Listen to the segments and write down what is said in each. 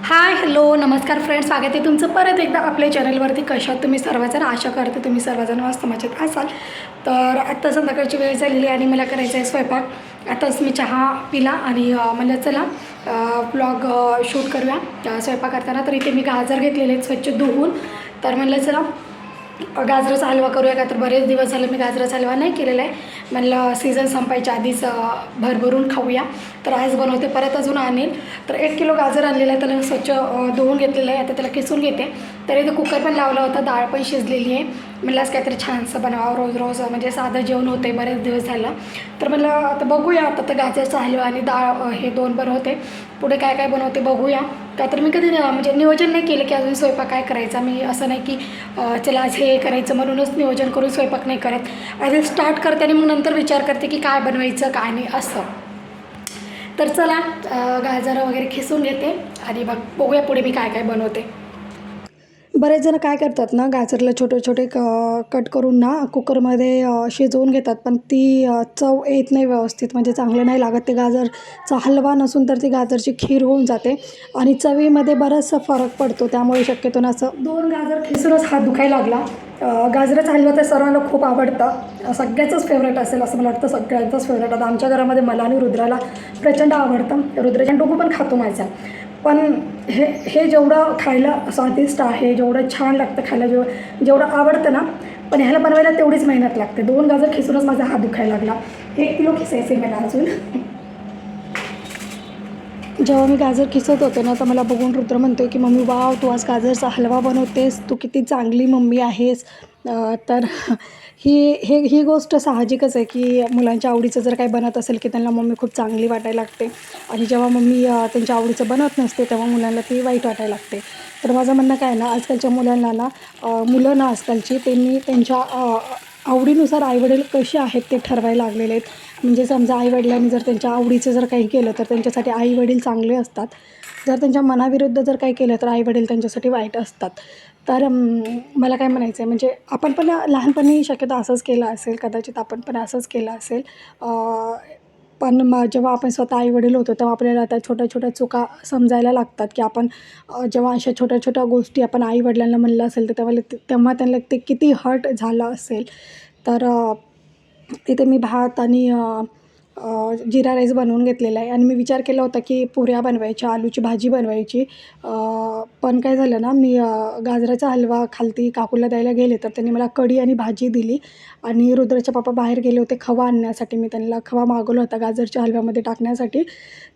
Hi hello नमस्कार friends, स्वागत आहे तुमचं परत एकदा आपल्या चॅनलवरती. कशात तुम्ही सर्वजण, आशा करते तुम्ही सर्वजण मस्त मजेत असाल. तर आत्ता संध्याकाळची वेळ झालेली आणि मला करायचा आहे स्वयंपाक. आताच मी चहा पिला आणि म्हणलं चला ब्लॉग शूट करूया स्वयंपाक करताना. तर इथे मी गाजर घेतलेले आहेत स्वच्छ धुवून. तर म्हणलं चला गाजराचा हलवा करूया का. तर बरेच दिवस झाले मी गाजराचा हलवा नाही केलेला आहे. म्हणलं सीझन संपायच्या आधीच भरभरून खाऊया. तर आज बनवते, परत अजून आणेल. तर 1 किलो गाजर आणलेलं आहे, त्याला स्वच्छ धुवून घेतलेलं आहे. आता त्याला किसून घेते. तर इथे कुकर पण लावला होता, डाळ पण शिजलेली आहे. म्हणलं आज काहीतरी छानसं बनवावं, रोज रोज म्हणजे साधं जेवण होतं आहे, बरेच दिवस झालं. तर म्हणलं आता बघूया, आता तर गाजरचा हलवा आणि डाळ हे 2 बनवते. पुढे काय काय बनवते बघूया. का तर मी कधी म्हणजे नियोजन नाही केलं की अजून स्वयंपाक काय करायचा. मी असं नाही की चला आज हे करायचं म्हणूनच नियोजन करून स्वयंपाक नाही करत. आधी स्टार्ट करते आणि मग नंतर विचार करते की काय बनवायचं काय नाही असं. तर चला गाजर वगैरे खिसून घेते आणि बघूया पुढे मी काय काय बनवते. बरेच जण काय करतात ना, गाजरला छोटे छोटे कट करून ना कुकरमध्ये शिजवून घेतात, पण ती चव येत नाही व्यवस्थित, म्हणजे चांगलं नाही लागत. ते गाजरचा हलवा नसून तर ती गाजरची खीर होऊन जाते आणि चवीमध्ये बराचसा फरक पडतो. त्यामुळे शक्यतो ना असं 2 गाजर खिसूनच हात दुखायला लागला. गाजराचा हलवा तर सर्वांना खूप आवडतं, सगळ्याचंच फेवरेट असेल असं मला वाटतं. सगळ्यांचंच फेवरेट. आता आमच्या घरामध्ये मला आणि रुद्राला प्रचंड आवडतं. रुद्राच्या डोकं पण खातो माझा. पण हे जेवढं खायला स्वादिष्ट आहे, जेवढं छान लागतं खायला, जेवढं आवडतं ना, पण ह्याला बनवायला तेवढीच मेहनत लागते. 2 गाजर खिसूनच माझा हात दुखायला लागला. 1 किलो खिसायचे मला अजून. जेव्हा मी गाजर खिसत होते ना, तर मला बघून रुद्र म्हणतो की मम्मी वाव, तू आज गाजरचा हलवा बनवतेस, तू किती चांगली मम्मी आहेस. तर ही गोष्ट साहजिकच आहे की मुलांच्या आवडीचं जर काही बनत असेल की त्यांना मम्मी खूप चांगली वाटायला लागते. आणि जेव्हा मम्मी त्यांच्या आवडीचं बनत नसते तेव्हा मुलांना ती वाईट वाटायला लागते. तर माझं म्हणणं काय ना, आजकालच्या मुलांना ना मुलं ना आजकालची त्यांनी त्यांच्या आवडीनुसार आईवडील कसे आहेत ते ठरवायला लागलेले आहेत. म्हणजे समजा आईवडिलांनी जर त्यांच्या आवडीचं जर काही केलं तर त्यांच्यासाठी आईवडील चांगले असतात. जर त्यांच्या मनाविरुद्ध जर काही केलं तर आईवडील त्यांच्यासाठी वाईट असतात. तर मला काय म्हणायचं आहे, म्हणजे आपण पण लहानपणी शक्यतो असंच केलं असेल, कदाचित आपण पण असंच केलं असेल. पण जेव्हा आपण स्वतः आईवडील होतो तेव्हा आपल्याला आता छोट्या छोट्या चुका समजायला लागतात की आपण जेव्हा अशा छोट्या छोट्या गोष्टी आपण आईवडिलांना म्हणलं असेल तर तेव्हा त्यांना ते किती हर्ट झालं असेल. तर तिथे मी भात आणि जिरा राईस बनवून घेतलेला आहे आणि मी विचार केला होता की पुऱ्या बनवायच्या, आलूची भाजी बनवायची. पण काय झालं ना, मी गाजराचा हलवा खालती काकूला द्यायला गेले तर त्यांनी मला कढी आणि भाजी दिली. आणि रुद्राचे पप्पा बाहेर गेले होते खवा आणण्यासाठी. मी त्यांना खवा मागवला होता गाजरच्या हलव्यामध्ये टाकण्यासाठी.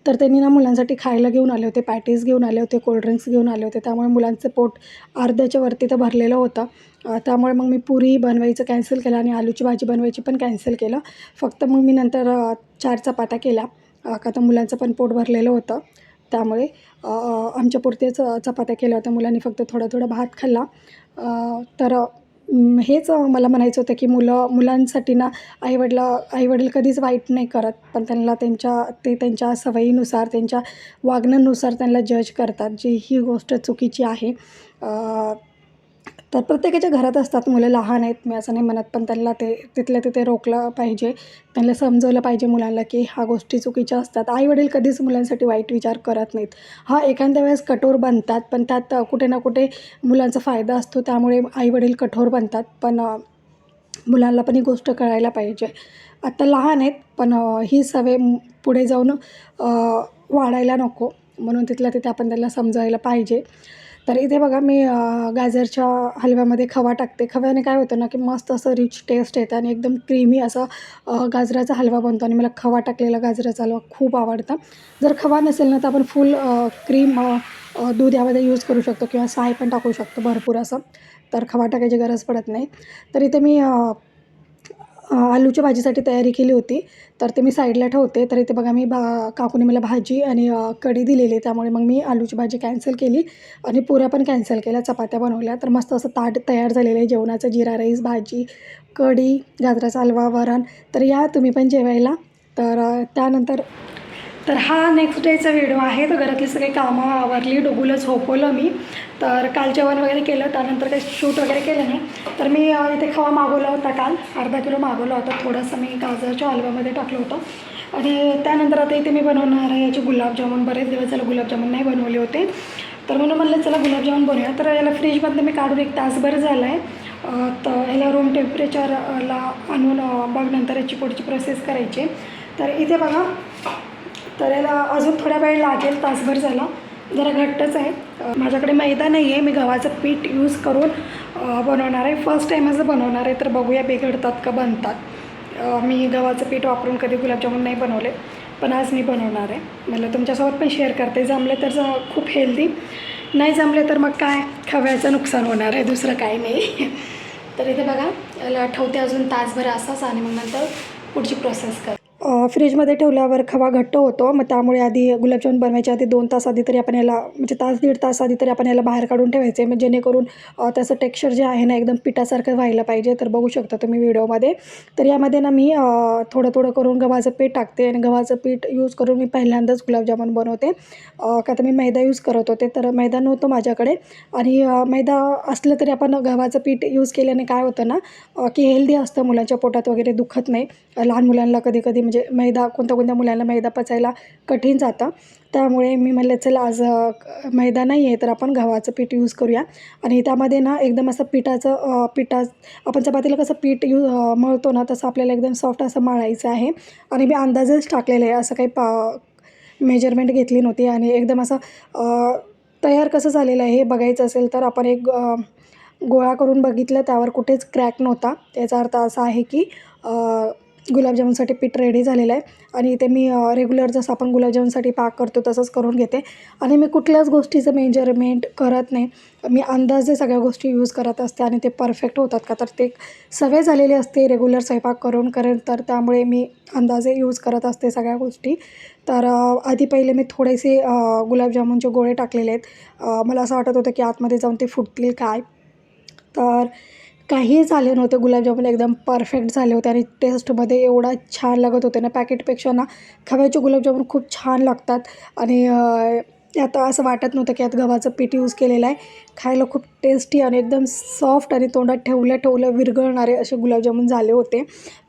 तर त्यांनी ना मुलांसाठी खायला घेऊन आले होते, पॅटीज घेऊन आले होते, कोल्ड्रिंक्स घेऊन आले होते. त्यामुळे मुलांचं पोट अर्ध्याच्या वरती तर भरलेलं होतं. त्यामुळे मग मी पुरी बनवायचं कॅन्सल केलं आणि आलूची भाजी बनवायची पण कॅन्सल केलं. फक्त मग मी नंतर 4 चपात्या केल्या, का तर मुलांचं पण पोट भरलेलं होतं. त्यामुळे आमच्यापुरतेच चपात्या केल्या होत्या. मुलांनी फक्त थोडा थोडा भात खाल्ला. तर हेच मला म्हणायचं होतं की मुलांसाठी ना आईवडील कधीच वाईट नाही करत, पण त्यांना त्यांच्या सवयीनुसार, त्यांच्या वागण्यानुसार त्यांना जज करतात, जी ही गोष्ट चुकीची आहे. तर प्रत्येकाच्या घरात असतात मुलं, लहान आहेत मी असं नाही म्हणत, पण त्यांना ते तिथल्या तिथे रोखलं पाहिजे. त्यांना समजवलं पाहिजे मुलांना की ह्या गोष्टी चुकीच्या असतात. आईवडील कधीच मुलांसाठी वाईट विचार करत नाहीत. हां, एखाद्या वेळेस कठोर बनतात, पण त्यात कुठे ना कुठे मुलांचा फायदा असतो. त्यामुळे आईवडील कठोर बनतात, पण मुलांना पण ही गोष्ट कळायला पाहिजे. आत्ता लहान आहेत, पण ही सवय पुढे जाऊन वाढायला नको, म्हणून तिथल्या तिथे आपण त्यांना समजायला पाहिजे. तर इथे बघा मी गाजरच्या हलव्यामध्ये खवा टाकते. खव्याने काय होतं ना की मस्त असं रिच टेस्ट येतं आणि एकदम क्रीमी असं गाजराचा हलवा बनतो आणि मला खवा टाकलेला गाजराचा हलवा खूप आवडतं. जर खवा नसेल ना तर आपण फुल क्रीम दूध यामध्ये यूज करू शकतो किंवा साय पण टाकू शकतो भरपूर असं. तर खवा टाकायची गरज पडत नाही. तर इथे मी आलूच्या भाजीसाठी तयारी केली होती, तर ते मी साईडला ठेवते. तर इथे बघा मी काकूने मला भाजी आणि कढी दिलेली, त्यामुळे मग मी आलूची भाजी कॅन्सल केली आणि पुऱ्या पण कॅन्सल केल्या, चपात्या बनवल्या. तर मस्त असं ताट तयार झालेलं आहे जेवणाचं. जिरा राईस, भाजी, कढी, गाजराचा हलवा, वरण. तर या तुम्ही पण जेवायला. तर तर हा नेक्स्ट डेचा व्हिडिओ आहे. तर घरातली सगळी कामं आवरली, डोगूला झोपवलं मी. तर काल जेवण वगैरे केलं, त्यानंतर काही शूट वगैरे केलं नाही. तर मी इथे खवा मागवला होता काल, अर्धा किलो मागवला होता. थोडंसं मी गाजरच्या हलव्यामध्ये टाकलं होतं आणि त्यानंतर आता इथे मी बनवणार आहे याचे गुलाबजामुन. बरेच दिवस झाले गुलाबजामुन नाही बनवले होते. तर म्हणून म्हणलं चला गुलाबजामुन बनवूया. तर याला फ्रीजमधनं मी काढून 1 तासभर झाला आहे. तर याला रूम टेम्परेचरला आणून मग नंतर याची पुढची प्रोसेस करायची. तर इथे बघा, तर याला अजून थोडा वेळ लागेल, तासभर झाला, जरा घट्टच आहे. माझ्याकडे मैदा नाही आहे, मी गव्हाचं पीठ यूज करून बनवणार आहे. फर्स्ट टाईमच बनवणार आहे, तर बघूया बिघडतात का बनतात. मी गव्हाचं पीठ वापरून कधी गुलाबजामुन नाही बनवले, पण आज मी बनवणार आहे. मला तुमच्यासोबत पण शेअर करते. जमले तर खूप हेल्दी, नाही जमले तर मग काय, खव्याचं नुकसान होणार आहे, दुसरं काही नाही. तर इथे बघा, याला ठेवते अजून तासभर असाच आणि मग नंतर पुढची प्रोसेस कर. फ्रीजमध्ये ठेवल्यावर खवा घट्ट होतो, मग त्यामुळे आधी गुलाबजामुन बनवायच्या आधी 2 तास आधी तरी आपण याला, म्हणजे तास दीड तास आधी तरी आपण याला बाहेर काढून ठेवायचे, म्हणजे जेणेकरून त्याचं टेक्स्चर जे आहे ना एकदम पिठासारखं व्हायला पाहिजे. तर बघू शकता तुम्ही व्हिडिओमध्ये. तर यामध्ये ना मी थोडं थोडं करून गव्हाचं पीठ टाकते आणि गव्हाचं पीठ यूज करून मी पहिल्यांदाच गुलाबजामुन बनवते. का तर मी मैदा यूज करत होते, तर मैदा नव्हतं माझ्याकडे. आणि मैदा असलं तरी आपण गव्हाचं पीठ यूज केल्याने काय होतं ना, की हेल्दी असतं, मुलांच्या पोटात वगैरे दुखत नाही. लहान मुलांना कधी कधी म्हणजे मैदा, कोणत्या मुलांना मैदा पचायला कठीण जातं. त्यामुळे मी म्हणलं चला आज मैदा नाही आहे तर आपण गव्हाचं पीठ यूज करूया. आणि त्यामध्ये ना एकदम असं आपण चपातीला कसं पीठ मळतो ना, तसं आपल्याला एकदम सॉफ्ट असं मळायचं आहे. आणि मी अंदाजेच टाकलेलं आहे, असं काही मेजरमेंट घेतली नव्हती. आणि एकदम असं तयार कसं झालेलं आहे हे बघायचं असेल तर आपण एक गोळा करून बघितलं, त्यावर कुठेच क्रॅक नव्हता. याचा अर्थ असा आहे की गुलाबजामुनसाठी पीठ रेडी झालेलं आहे. आणि इथे मी रेग्युलर जसं आपण गुलाबजामुनसाठी पाक करतो तसंच करून घेते. आणि मी कुठल्याच गोष्टीचं मेजरमेंट करत नाही, मी अंदाजे सगळ्या गोष्टी यूज करत असते आणि ते परफेक्ट होतात. का तर ते सवय झालेली असते रेग्युलर स्वयंपाक करून, तर त्यामुळे मी अंदाजे यूज करत असते सगळ्या गोष्टी. तर आधी पहिले मी थोडेसे गुलाबजामुनचे गोळे टाकलेले आहेत. मला असं वाटत होतं की आतमध्ये जाऊन ते फुटतील काय, तर काहीही झाले नव्हते. गुलाबजामुन एकदम परफेक्ट झाले होते आणि टेस्टमध्ये एवढा छान लागत होते ना, पॅकेटपेक्षा ना खव्याचे गुलाबजामुन खूप छान लागतात. आणि यात असं वाटत नव्हतं की यात गव्हाचं पीठ यूज केलेलं आहे. खायला खूप टेस्टी आणि एकदम सॉफ्ट आणि तोंडात ठेवल्या विरघळणारे असे गुलाबजामुन झाले होते.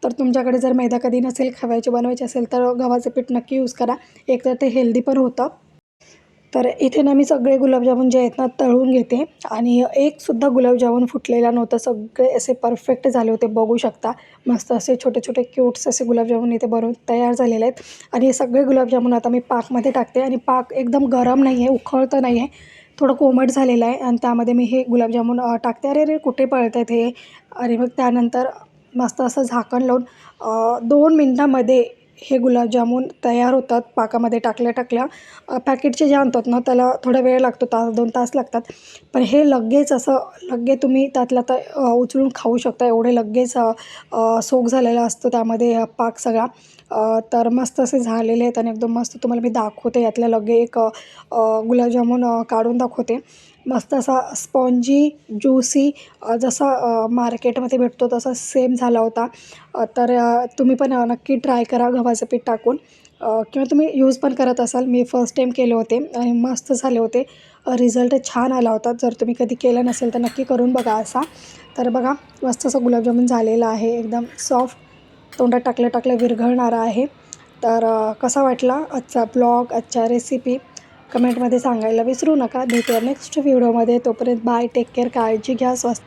तर तुमच्याकडे जर मैदा कधी नसेल, खव्याचे बनवायचे असेल, तर गव्हाचं पीठ नक्की यूज करा. एकतर ते हेल्दी पण होतं. तर इथे ना मी सगळे गुलाबजामुन जे आहेत ना तळून घेते. आणि एकसुद्धा गुलाबजामुन फुटलेला नव्हता, सगळे असे परफेक्ट झाले होते, बघू शकता. मस्त असे छोटे छोटे क्यूट्स असे गुलाबजामुन इथे बनवून तयार झालेले आहेत. आणि हे सगळे गुलाबजामुन आता मी पाकमध्ये टाकते. आणि पाक एकदम गरम नाही आहे, उकळतं नाही आहे, थोडं कोमट झालेलं आहे. आणि त्यामध्ये मी हे गुलाबजामुन टाकते. अरे कुठे पळत आहेत हे. आणि मग त्यानंतर मस्त असं झाकण लावून 2 मिनटामध्ये हे गुलाबजामुन तयार होतात पाकामध्ये टाकल्या. पॅकेटचे जे आणतात ना त्याला थोडा वेळ लागतो, 2 तास लागतात. पण हे लगेच तुम्ही त्यातला उचलून खाऊ शकता, एवढे लगेच सोक झालेला असतो त्यामध्ये पाक सगळा. तर मस्त असे झालेले आहेत आणि एकदम मस्त. तुम्हाला मी दाखवते यातलं लगे एक गुलाबजामुन काढून दाखवते. मस्त असा स्पॉन्जी ज्युसी, जसा मार्केटमध्ये भेटतो तसा सेम झाला होता. तर तुम्ही पण नक्की ट्राय करा गव्हाचं पीठ टाकून, किंवा तुम्ही यूज पण करत असाल. मी फर्स्ट टाईम केले होते आणि मस्त झाले होते, रिझल्ट छान आला होता. जर तुम्ही कधी केलं नसेल तर नक्की करून बघा असा. तर बघा, मस्त असं गुलाबजामुन झालेलं आहे, एकदम सॉफ्ट, तोंडात टाकल्या विरघळणारा आहे. तर कसा वाटला आजचा ब्लॉग, आजच्या रेसिपी, कमेंटमध्ये सांगायला विसरू नका. भेटूया नेक्स्ट व्हिडिओमध्ये. तोपर्यंत बाय, टेक केअर, काळजी घ्या, स्वस्त.